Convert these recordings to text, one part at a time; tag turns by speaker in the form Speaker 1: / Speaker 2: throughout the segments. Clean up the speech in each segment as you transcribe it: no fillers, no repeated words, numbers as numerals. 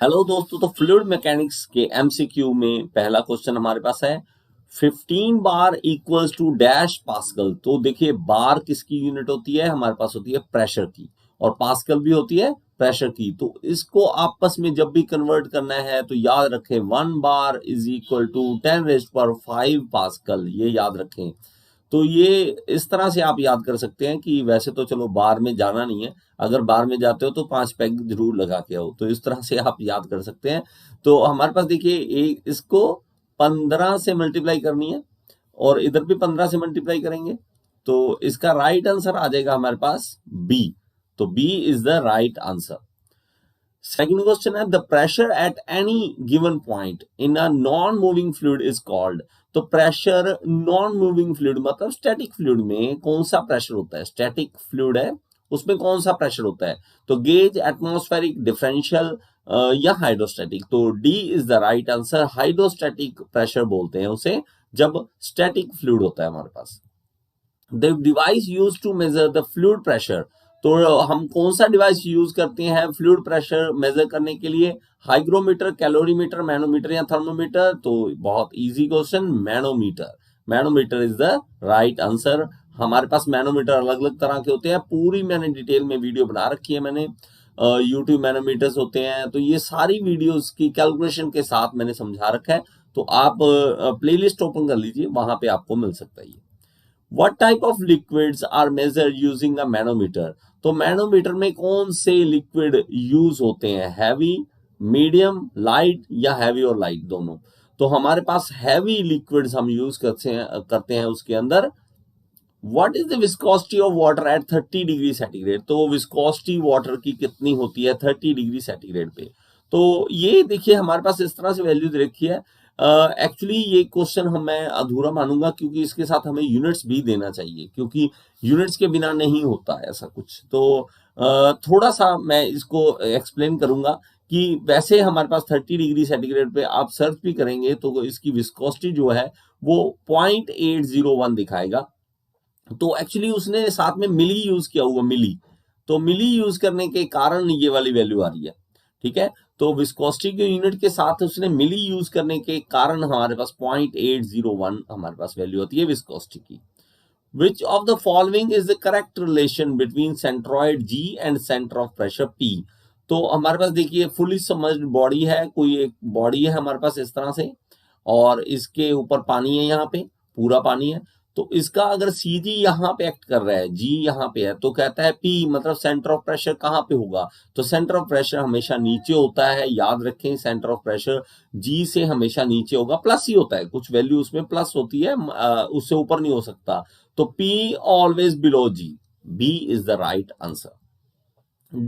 Speaker 1: Hello दोस्तों, तो fluid mechanics के एमसीक्यू में पहला क्वेश्चन हमारे पास है 15 बार इक्वल्स टू डैश पास्कल। तो देखिए, बार किसकी यूनिट होती है? हमारे पास होती है प्रेशर की, और पास्कल भी होती है प्रेशर की। तो इसको आपस में जब भी कन्वर्ट करना है तो याद रखें 1 bar is equal to 10⁵ pascal, ये याद रखें। तो ये इस तरह से आप याद कर सकते हैं कि वैसे तो चलो बार में जाना नहीं है, अगर बार में जाते हो तो 5 पैग जरूर लगा के आओ। तो इस तरह से आप याद कर सकते हैं। तो हमारे पास देखिए, एक इसको 15 से मल्टीप्लाई करनी है और इधर भी 15 से मल्टीप्लाई करेंगे, तो इसका राइट आंसर आ जाएगा हमारे पास बी। तो B is the right answer. Second question है, the pressure at any given point in a non moving fluid is called. तो प्रेशर नॉन मूविंग फ्लूइड मतलब स्टैटिक फ्लूइड में कौन सा प्रेशर होता है? स्टैटिक फ्लूइड है, उसमें कौन सा प्रेशर होता है? तो गेज, एटमॉस्फेरिक, डिफरेंशियल या हाइड्रोस्टैटिक। तो D is the right answer. Hydrostatic pressure बोलते हैं उसे जब स्टैटिक फ्लूइड होता है हमारे पास। The device use to measure the fluid pressure. तो हम कौन सा डिवाइस यूज करते हैं फ्लूइड प्रेशर मेजर करने के लिए? हाइग्रोमीटर, कैलोरीमीटर, मैनोमीटर या थर्मोमीटर? तो बहुत easy question, manometer. Manometer is the right answer. हमारे पास मैनोमीटर अलग अलग तरह के होते हैं, पूरी मैंने डिटेल में वीडियो बना रखी है मैंने। यूट्यूब मैनोमीटर्स होते हैं, तो ये सारी वीडियोस की कैलकुलेशन के साथ मैंने समझा रखा है। तो आप प्लेलिस्ट ओपन कर लीजिए, वहां पे आपको मिल सकता है ये। What type of liquids are measured using a manometer? तो मैनोमीटर में कौन से लिक्विड यूज होते हैं? हैवी, मीडियम, लाइट या हैवी और लाइट दोनों? तो हमारे पास हैवी लिक्विड्स हम यूज करते हैं उसके अंदर। What is the viscosity of water at 30 degree centigrade? तो विस्कोसिटी वाटर की कितनी होती है 30 डिग्री सेंटीग्रेड पे? तो ये देखिए, हमारे पास इस तरह से वैल्यू दे रखी है। एक्चुअली ये क्वेश्चन मैं अधूरा मानूंगा, क्योंकि इसके साथ हमें यूनिट्स भी देना चाहिए, क्योंकि यूनिट्स के बिना नहीं होता ऐसा कुछ। तो थोड़ा सा मैं इसको एक्सप्लेन करूंगा कि वैसे हमारे पास 30 डिग्री सेंटीग्रेड पे आप सर्च भी करेंगे तो इसकी विस्कोसिटी जो है वो 0.801 दिखाएगा। तो एक्चुअली उसने साथ में मिली यूज किया हुआ, मिली। तो मिली यूज करने के कारण ये वाली वैल्यू आ रही है, ठीक है। तो विस्कोसिटी के यूनिट के साथ उसने मिली यूज करने के कारण हमारे पास 0.801 हमारे पास वैल्यू होती है विस्कोसिटी की। Which of the following is the correct relation between centroid G and centre of pressure P? तो हमारे पास देखिए, फुली समझ बॉडी है, कोई एक बॉडी है हमारे पास इस तरह से, और इसके ऊपर पानी है, यहाँ पे पूरा पानी है। तो इसका अगर सी जी यहाँ पे एक्ट कर रहा है, जी यहाँ पे है, तो कहता है पी मतलब सेंटर ऑफ प्रेशर कहाँ पे होगा? तो सेंटर ऑफ प्रेशर हमेशा नीचे होता है, याद रखें। सेंटर ऑफ प्रेशर जी से हमेशा नीचे होगा, प्लस ही होता है, कुछ वैल्यू उसमें प्लस होती है, उससे ऊपर नहीं हो सकता। तो P always below G. B is the right answer.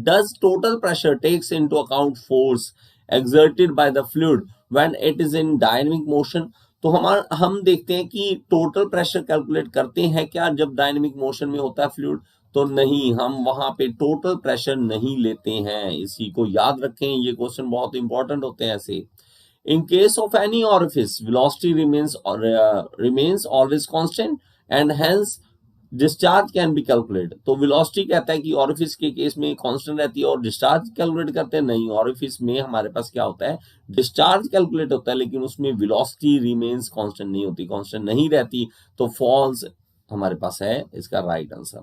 Speaker 1: Does total pressure takes into account force exerted by the fluid when it is in dynamic motion? तो हम देखते हैं कि टोटल प्रेशर कैलकुलेट करते हैं क्या जब डायनेमिक मोशन में होता है फ्लूइड? तो नहीं, हम वहां पे टोटल प्रेशर नहीं लेते हैं। इसी को याद रखें, ये क्वेश्चन बहुत इंपॉर्टेंट होते हैं ऐसे। In case of any orifice, velocity remains always constant and hence discharge can be calculate. तो वेलोसिटी कहता है कि ऑरिफिस के केस में कांस्टेंट रहती है, और डिस्चार्ज कैलकुलेट करते हैं नहीं, ऑरिफिस में हमारे पास क्या होता है, डिस्चार्ज कैलकुलेट होता है, लेकिन उसमें वेलोसिटी रिमेन्स कांस्टेंट नहीं होती, कांस्टेंट नहीं रहती। तो फॉल्स हमारे पास है इसका right answer.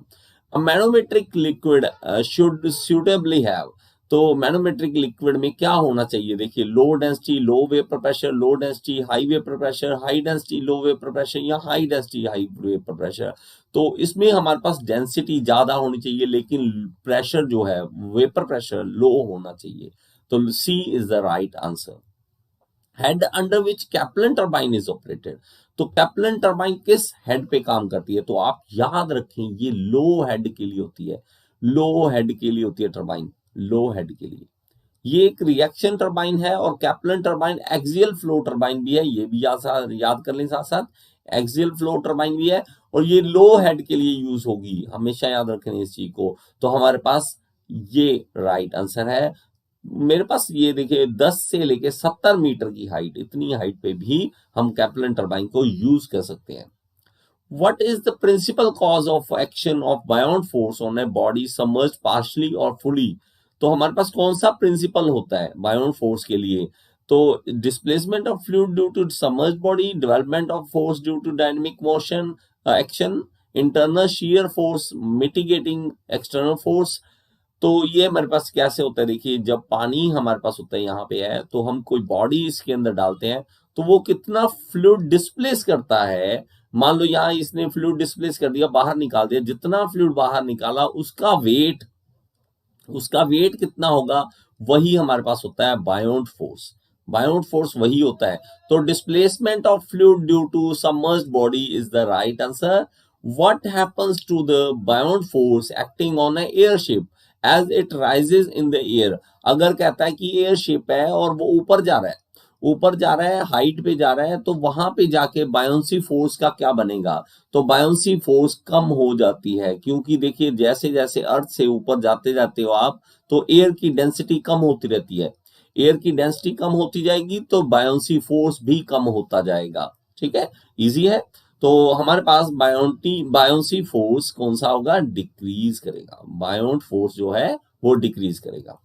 Speaker 1: A manometric liquid should suitably have. तो मैनोमेट्रिक लिक्विड में क्या होना चाहिए? देखिए, low density low vapour pressure, low density high vapour pressure, high density low vapour pressure या high density high vapour pressure. तो इसमें हमारे पास डेंसिटी ज्यादा होनी चाहिए, लेकिन प्रेशर जो है, वेपर प्रेशर लो होना चाहिए। तो C is the right answer. Head under which Kaplan turbine is operated. तो कैप्लन टर्बाइन किस हेड पे काम करती है? तो आप याद रखें, ये लो हेड के लिए होती है, लो हेड के लिए होती है टर्बाइन, लो हेड के लिए। ये एक रिएक्शन टर्बाइन है, और Kaplan turbine axial flow turbine भी है, ये भी याद कर लें साथ साथ। एक्सियल फ्लो टर्बाइन भी है, और ये लो हेड के लिए यूज होगी, हमेशा याद रखें इस चीज को। तो हमारे पास ये राइट आंसर है। मेरे पास ये देखिए, 10 से लेके 70 मीटर की हाइट, इतनी हाइट पे भी हम कैप्लन टर्बाइन को यूज कर सकते हैं। What is the principal cause of action of buoyant force on a body submerged partially or fully? तो हमारे पास कौन सा प्रिंसिपल होता है बायोन फोर्स के लिए? तो displacement of fluid due to submerged body, development of force due to dynamic motion action, internal shear force mitigating external force. तो ये हमारे पास कैसे होता है, देखिए जब पानी हमारे पास होता है यहाँ पे है, तो हम कोई बॉडी इसके अंदर डालते हैं तो वो कितना फ्लूइड डिस्प्लेस करता है। मान लो यहाँ इसने फ्लूइड डिस्प्लेस कर दिया, बाहर निकाल दिया, जितना फ्लूइड बाहर निकाला उसका वेट कितना होगा, वही हमारे पास होता है बायोन्ट फोर्स। बायोन्ट फोर्स वही होता है। तो displacement of fluid due to submerged body is the right answer. What happens to the buoyant force acting on a airship as it rises in the air? अगर कहता है कि एयरशिप है और वो ऊपर जा रहा है, हाइट पे जा रहा है, तो वहां पे जाके बायोंसी फोर्स का क्या बनेगा? तो बायोंसी फोर्स कम हो जाती है, क्योंकि देखिए जैसे जैसे अर्थ से ऊपर जाते जाते हो आप, तो एयर की डेंसिटी कम होती रहती है। एयर की डेंसिटी कम होती जाएगी तो बायोंसी फोर्स भी कम होता जाएगा। ठीक है, इजी है। तो हमारे पास बायोंसी फोर्स कौन सा होगा? डिक्रीज करेगा। बायोंट फोर्स जो है वो डिक्रीज करेगा।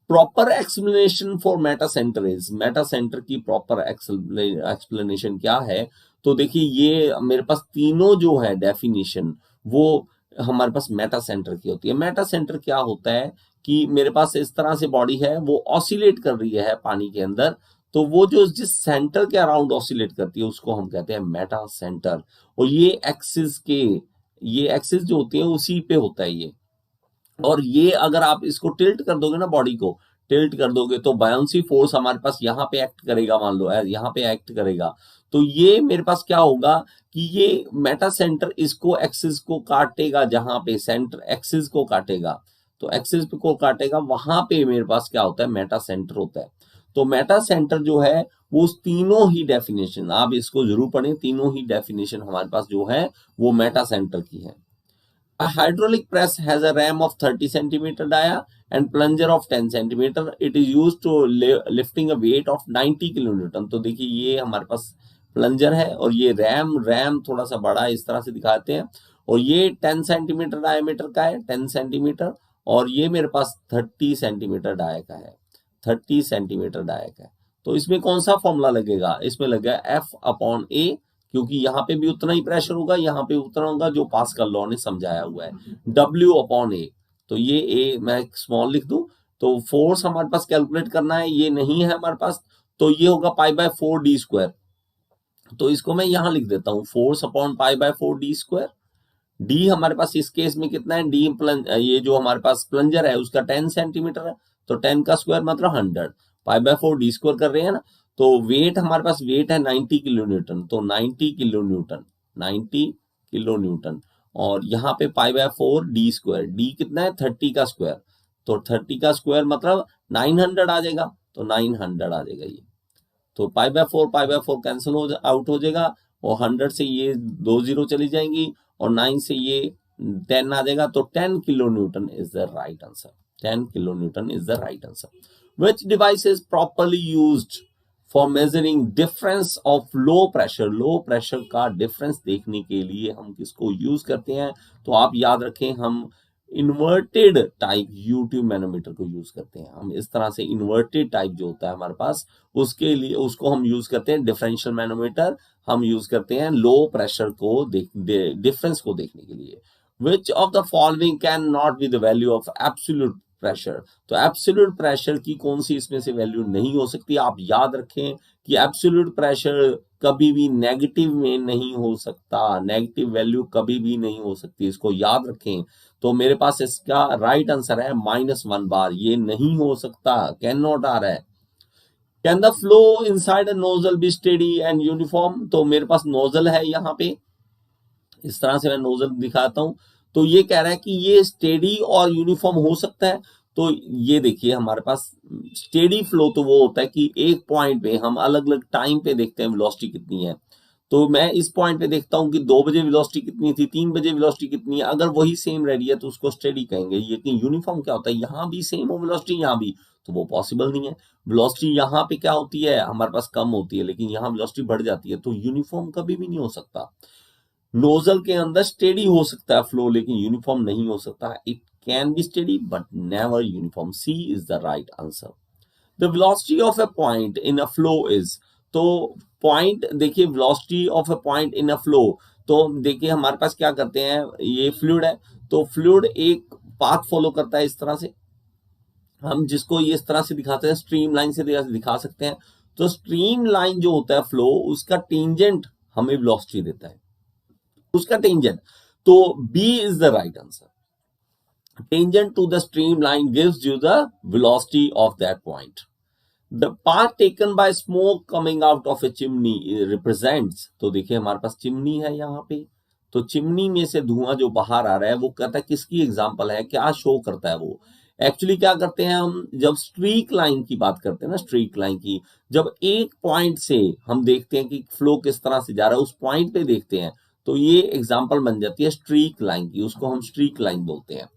Speaker 1: Proper explanation for Meta centre is, Meta centre की प्रॉपर एक्सप्लेनेशन क्या है? तो देखिए ये मेरे पास तीनों जो है डेफिनेशन वो हमारे पास मेटा सेंटर की होती है। मेटा सेंटर क्या होता है कि मेरे पास इस तरह से बॉडी है, वो ऑसिलेट कर रही है पानी के अंदर, तो वो जो जिस सेंटर के अराउंड ऑसिलेट करती है उसको हम कहते हैं मेटा सेंटर। और ये एक्सिस जो होती है उसी पे होता है ये। और ये अगर आप इसको टिल्ट कर दोगे ना, बॉडी को टिल्ट कर दोगे, तो बायोंसी फोर्स हमारे पास यहाँ पे एक्ट करेगा, मान लो यहाँ पे एक्ट करेगा। तो ये मेरे पास क्या होगा कि ये मेटा सेंटर इसको एक्सिस को काटेगा, जहां पे सेंटर एक्सिस को काटेगा, तो एक्सिस को काटेगा, वहां पे मेरे पास क्या होता है? मेटा सेंटर होता है। तो मेटा सेंटर जो है वो तीनों ही डेफिनेशन, आप इसको जरूर पढ़ें, तीनों ही डेफिनेशन हमारे पास जो है वो मेटा सेंटर की है। A hydraulic press has a ram of 30 centimeter dia and plunger of 10 centimeter. It is used to lifting a weight of 90 kilonewton. तो देखिए ये हमारे पास प्लंजर है और ये रैम थोड़ा सा बड़ा इस तरह से दिखाते हैं, और ये 10 सेंटीमीटर डायमीटर का है, 10 सेंटीमीटर, और ये मेरे पास 30 सेंटीमीटर डाय का है, 30 सेंटीमीटर डाय का है। तो इसमें कौन सा फॉर्मूला लगेगा? इसमें लगेगा F/A, क्योंकि यहाँ पे भी उतना ही प्रेशर होगा, यहाँ पे उतना होगा जो पास्कल लॉ ने समझाया हुआ है, W/A। तो ये A मैं स्मॉल लिख दूं, तो फोर्स हमारे पास कैलकुलेट करना है, ये नहीं है हमारे पास, तो ये होगा π/4d²। तो इसको मैं यहां लिख देता हूं, फोर्स अपॉन π/4d²। डी हमारे पास इस केस में कितना है? डी ये जो हमारे पास प्लंजर है उसका 10 सेंटीमीटर है, तो 10 का स्क्वायर मतलब 100, π/4d² कर रहे हैं ना। तो वेट हमारे पास वेट है 90 किलो न्यूटन, तो 90 किलो न्यूटन, 90 किलो न्यूटन, और यहाँ पे π/4d², डी कितना है? 30 का स्क्वायर, तो 30 का स्क्वायर मतलब 900 आ जाएगा, तो 900 आ जाएगा ये। तो π/4 कैंसिल आउट हो जाएगा, और 100 से ये 2 0 चली जाएंगी, और 9 से ये 10 आ जाएगा, तो 10 kilo Newton is the right answer. 10 kilo Newton is the right answer. Which device is properly used for measuring difference of low pressure? Low pressure का डिफरेंस देखने के लिए हम किसको यूज करते हैं? तो आप याद रखें, हम इन्वर्टेड टाइप यूट्यूब मैनोमीटर को यूज करते हैं। हम इस तरह से इन्वर्टेड टाइप जो होता है हमारे पास, उसके लिए उसको हम यूज करते हैं डिफरेंशियल मैनोमीटर, हम यूज करते हैं लो प्रेशर को डिफरेंस को देखने के लिए। Which of the following can not be the value of absolute pressure? तो एब्सोल्यूट प्रेशर की कौन सी इसमें से वैल्यू नहीं हो सकती? आप याद रखें कि एब्सोल्यूट प्रेशर कभी भी नेगेटिव में नहीं हो सकता, नेगेटिव वैल्यू कभी भी नहीं हो सकती, इसको याद रखें। तो मेरे पास इसका राइट आंसर है -1 बार, ये नहीं हो सकता, कैन नॉट आ रहा है। Can the flow inside a nozzle be steady and uniform? तो मेरे पास नोजल है यहाँ पे, इस तरह से मैं नोजल दिखाता हूं, तो ये कह रहा है कि ये स्टेडी और यूनिफॉर्म हो सकता है। तो ये देखिए हमारे पास स्टेडी फ्लो तो वो होता है कि एक पॉइंट पे हम अलग अलग टाइम पे देखते हैं वेलोसिटी कितनी है। तो मैं इस पॉइंट पे देखता हूं कि 2 बजे वेलोसिटी कितनी थी, 3 बजे वेलोसिटी कितनी है, अगर वही सेम रह रही है तो उसको स्टेडी कहेंगे। लेकिन यूनिफॉर्म क्या होता है? यहाँ भी सेम हो वेलोसिटी, यहाँ भी, तो वो पॉसिबल नहीं है। वेलोसिटी यहाँ पे क्या होती है? हमारे पास कम होती है, लेकिन यहाँ वेलोसिटी बढ़ जाती है, तो यूनिफॉर्म कभी भी नहीं हो सकता। नोजल के अंदर स्टेडी हो सकता है फ्लो, लेकिन यूनिफॉर्म नहीं हो सकता। It can be steady but never uniform. C is the right answer. The velocity of a point in a flow is, तो point देखिए velocity of a point in a flow, तो देखिए हमारे पास क्या करते हैं, ये फ्लूइड है, तो फ्लूइड एक पाथ फॉलो करता है इस तरह से, हम जिसको ये इस तरह से दिखाते हैं, स्ट्रीम लाइन से दिखा सकते हैं। तो स्ट्रीम लाइन जो होता है फ्लो, उसका टेंजेंट हमें वेलोसिटी देता है, उसका टेंजेंट, तो B is the right answer. Tangent to the stream line gives you the velocity of that point. The path taken by smoke coming out of a chimney represents, तो देखिए हमारे पास chimney है यहाँ पे, तो चिमनी में से धुआं जो बाहर आ रहा है वो कहता है किसकी एग्जांपल है, क्या शो करता है वो। एक्चुअली क्या करते हैं हम, जब स्ट्रीक लाइन की बात करते हैं ना, स्ट्रीक लाइन की, जब एक पॉइंट से हम देखते हैं कि फ्लो किस तरह से जा रहा है, उस पॉइंट पे देखते हैं, तो ये एग्जांपल बन जाती है स्ट्रीक लाइन की, उसको हम स्ट्रीक लाइन बोलते हैं।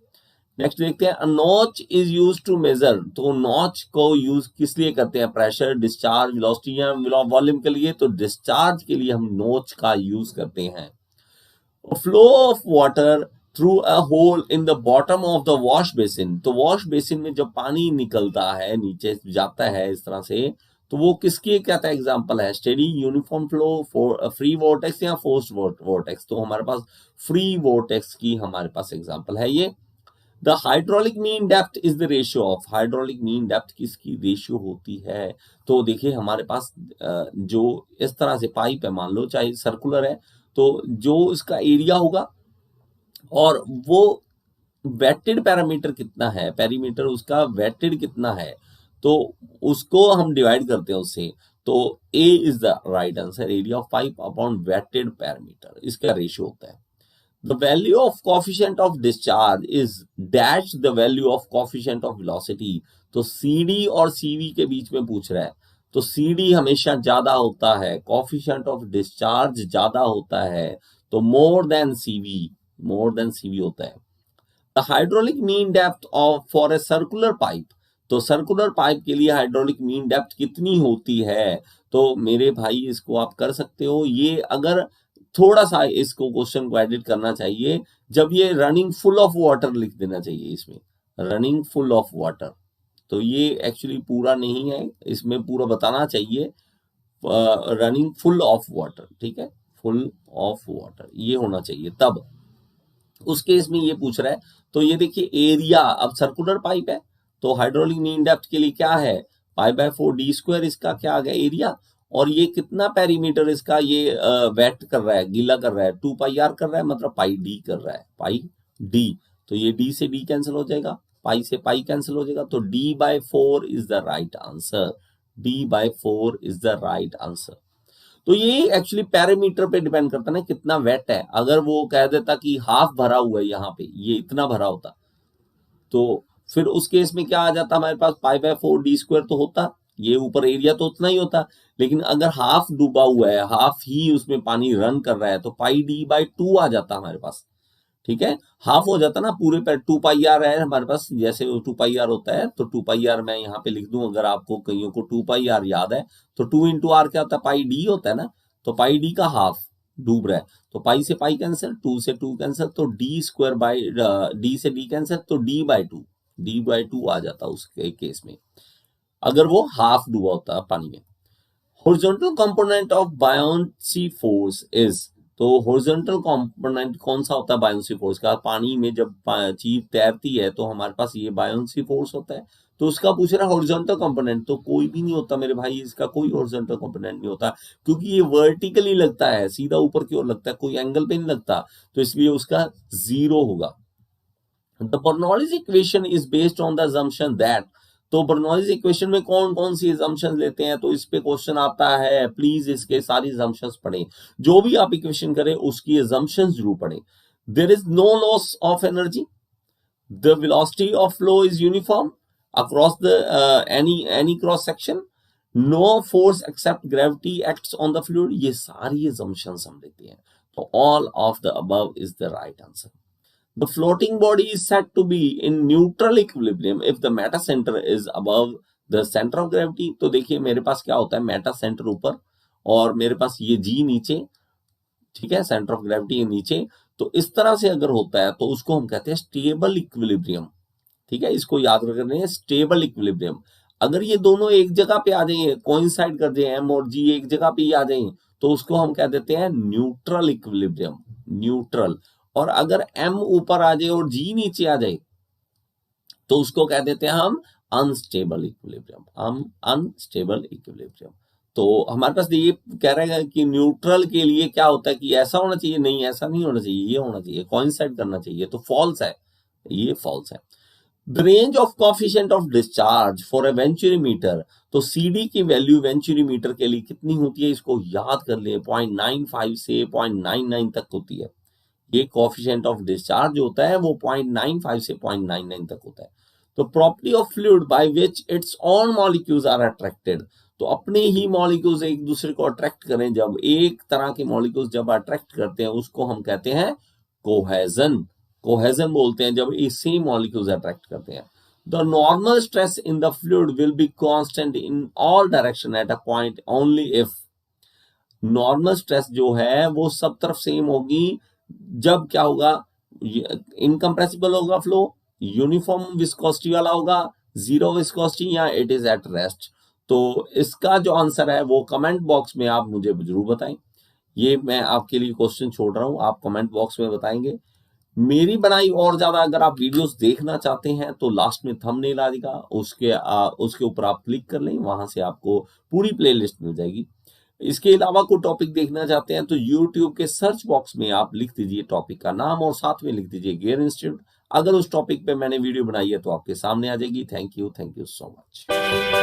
Speaker 1: नेक्स्ट देखते हैं, notch is use to measure, तो नॉच को यूज किस लिए करते हैं, प्रेशर, डिस्चार्ज, वेलोसिटी या वॉल्यूम के लिए, तो डिस्चार्ज के लिए हम नॉच का यूज करते हैं। Flow of water through a hole in the bottom of the wash basin, तो वॉश बेसिन में जब पानी निकलता है, नीचे जाता है इस तरह से, तो वो किसकी कहता है एग्जांपल है, steady, uniform flow, free vortex या फोर्स्ड वोर्टेक्स, तो हमारे पास फ्री वोर्टेक्स की हमारे पास एग्जांपल है ये। The hydraulic mean depth is the ratio of, hydraulic mean depth किसकी रेशियो होती है, तो देखिए हमारे पास जो इस तरह से पाइप है, मान लो चाहे सर्कुलर है, तो जो इसका एरिया होगा और वो वेटेड पैरामीटर कितना है, पेरीमीटर उसका वेटेड कितना है, तो उसको हम डिवाइड करते हैं उससे, तो A is the right answer, area of pipe upon weighted parameter, इसका रेशियो होता है। The value of coefficient of discharge is dash the value of coefficient of velocity, तो CD और CV के बीच में पूछ रहा है, तो CD हमेशा ज्यादा होता है, coefficient of discharge ज्यादा होता है, तो more than CV होता है। The hydraulic mean depth of for a circular pipe, तो सर्कुलर पाइप के लिए हाइड्रोलिक मीन डेप्थ कितनी होती है, तो मेरे भाई इसको आप कर सकते हो, ये अगर थोड़ा सा इसको क्वेश्चन को एडिट करना चाहिए, जब ये रनिंग फुल ऑफ वाटर लिख देना चाहिए इसमें, रनिंग फुल ऑफ वाटर, तो ये एक्चुअली पूरा नहीं है, इसमें पूरा बताना चाहिए रनिंग फुल ऑफ वाटर, ठीक है, फुल ऑफ वाटर ये होना चाहिए, तब उस केस में ये पूछ रहा है। तो ये देखिए एरिया, अब सर्कुलर पाइप है, तो हाइड्रोलिक मीन डेप्थ के लिए क्या है, π/4 d स्क्वायर, इसका क्या आ गया एरिया, और ये कितना पेरीमीटर इसका ये वेट कर रहा है, गीला कर रहा है, 2πr कर रहा है, मतलब πd कर रहा है, πd, तो ये d से d कैंसिल हो जाएगा, पाई से पाई कैंसिल हो जाएगा, तो d/4 is the right answer, d/4 is the right answer. तो ये एक्चुअली पैरामीटर पे डिपेंड करता है ना कितना वेट है, अगर वो कह देता कि हाफ भरा हुआ है यहाँ पे, ये इतना भरा होता, तो फिर उस केस में क्या आ जाता हमारे पास, π/4 d स्क्वायर तो होता, ये ऊपर एरिया तो उतना ही होता, लेकिन अगर हाफ डूबा हुआ है, हाफ ही उसमें पानी रन कर रहा है, तो πd/2 आ जाता हमारे पास, ठीक है, हाफ हो जाता ना, पूरे पे 2πr है हमारे पास, जैसे 2πr होता है, तो 2πr मैं यहाँ पे लिख दूं, अगर आपको कईयों को 2πr याद है, तो 2 × r क्या होता है, πd होता है ना, तो πd का हाफ डूब रहा है, तो पाई से पाई कैंसिल, 2 से 2 कैंसिल, तो d स्क्वायर बाई d से d कैंसिल, तो d/2 आ जाता उस केस में, अगर वो हाफ डूबा होता पानी में। Horizontal component of buoyancy force is, तो हॉरिजॉन्टल कंपोनेंट कौन सा होता है बायोन्सी फोर्स का, पानी में जब चीज तैरती है तो हमारे पास ये बायोन्सी फोर्स होता है, तो उसका पूछ रहा है हॉरिजॉन्टल कंपोनेंट, तो कोई भी नहीं होता मेरे भाई, इसका कोई हॉरिजॉन्टल कंपोनेंट नहीं होता, क्योंकि ये वर्टिकली लगता है, सीधा ऊपर की ओर लगता है, कोई एंगल पे नहीं लगता, तो इसलिए उसका 0 होगा। The Bernoulli's equation is based on the assumption that, तो बर्नौलीज इक्वेशन में कौन कौन सी assumptions लेते हैं, तो इस पे क्वेश्चन आता है, प्लीज इसके सारी assumptions पढ़ें, जो भी आप इक्वेशन करें उसकी assumptions जरूर पढ़ें। There is no loss of energy, the velocity of flow is uniform across the any cross section, no force except gravity acts on the fluid, ये सारी assumptions हम लेते हैं, तो all of the above is the right answer. The floating body is said to be in neutral equilibrium if the meta center is above the center of gravity, तो देखिए मेरे पास क्या होता है, मेटा सेंटर ऊपर और मेरे पास ये G नीचे, ठीक है, सेंटर ऑफ ग्रेविटी नीचे, तो इस तरह से अगर होता है तो उसको हम कहते हैं स्टेबल इक्विलिब्रियम। ठीक है, इसको याद रखना है, स्टेबल इक्विलिब्रियम। अगर ये दोनों एक जगह पे आ जाए, कोइंसाइड कर जाए, एम और जी एक जगह पे ही आ जाए, तो उसको हम कह देते हैं न्यूट्रल इक्विलिब्रियम, न्यूट्रल। और अगर एम ऊपर आ जाए और जी नीचे आ जाए तो उसको कह देते हैं हम अनस्टेबल इक्विलिब्रियम, हम अनस्टेबल इक्विलिब्रियम। तो हमारे पास ये कह रहा है कि न्यूट्रल के लिए क्या होता है कि ऐसा होना चाहिए, नहीं ऐसा नहीं होना चाहिए, ये होना चाहिए, कोइंसाइड करना चाहिए, तो फॉल्स है, ये फॉल्स है। The range of coefficient of discharge for a venturimeter, तो सीडी की वैल्यू वेंचुरीमीटर के लिए कितनी होती है, इसको याद कर ले, 0.95 से 0.99 तक होती है। ये कोफिशिएंट ऑफ डिस्चार्ज जो होता है वो 0.95 से 0.99 तक होता है। तो property of fluid by which its own molecules are attracted, तो अपने ही मॉलिक्यूल्स एक दूसरे को अट्रैक्ट करें, जब एक तरह के मॉलिक्यूल्स जब अट्रैक्ट करते हैं उसको हम कहते हैं कोहेजन, कोहेजन बोलते हैं जब ये सेम मॉलिक्यूल्स अट्रैक्ट करते हैं। The normal stress in the fluid will be constant in all direction at a point only if, normal stress जो है वो सब तरफ सेम होगी जब क्या होगा, इनकम्प्रेसिबल होगा फ्लो, यूनिफॉर्म विस्कोसिटी वाला होगा, जीरो विस्कोसिटी, या इट इज एट रेस्ट। तो इसका जो आंसर है वो कमेंट बॉक्स में आप मुझे जरूर बताएं। ये मैं आपके लिए क्वेश्चन छोड़ रहा हूं, आप कमेंट बॉक्स में बताएंगे। मेरी बनाई और ज्यादा अगर आप वीडियोस देखना चाहते हैं तो लास्ट में थंबनेल आ जाएगा, उसके ऊपर आप क्लिक कर लें, वहां से आपको पूरी प्लेलिस्ट मिल जाएगी। इसके अलावा कोई टॉपिक देखना चाहते हैं तो YouTube के सर्च बॉक्स में आप लिख दीजिए टॉपिक का नाम और साथ में लिख दीजिए गियर इंस्टीट्यूट। अगर उस टॉपिक पे मैंने वीडियो बनाई है तो आपके सामने आ जाएगी। Thank you so much.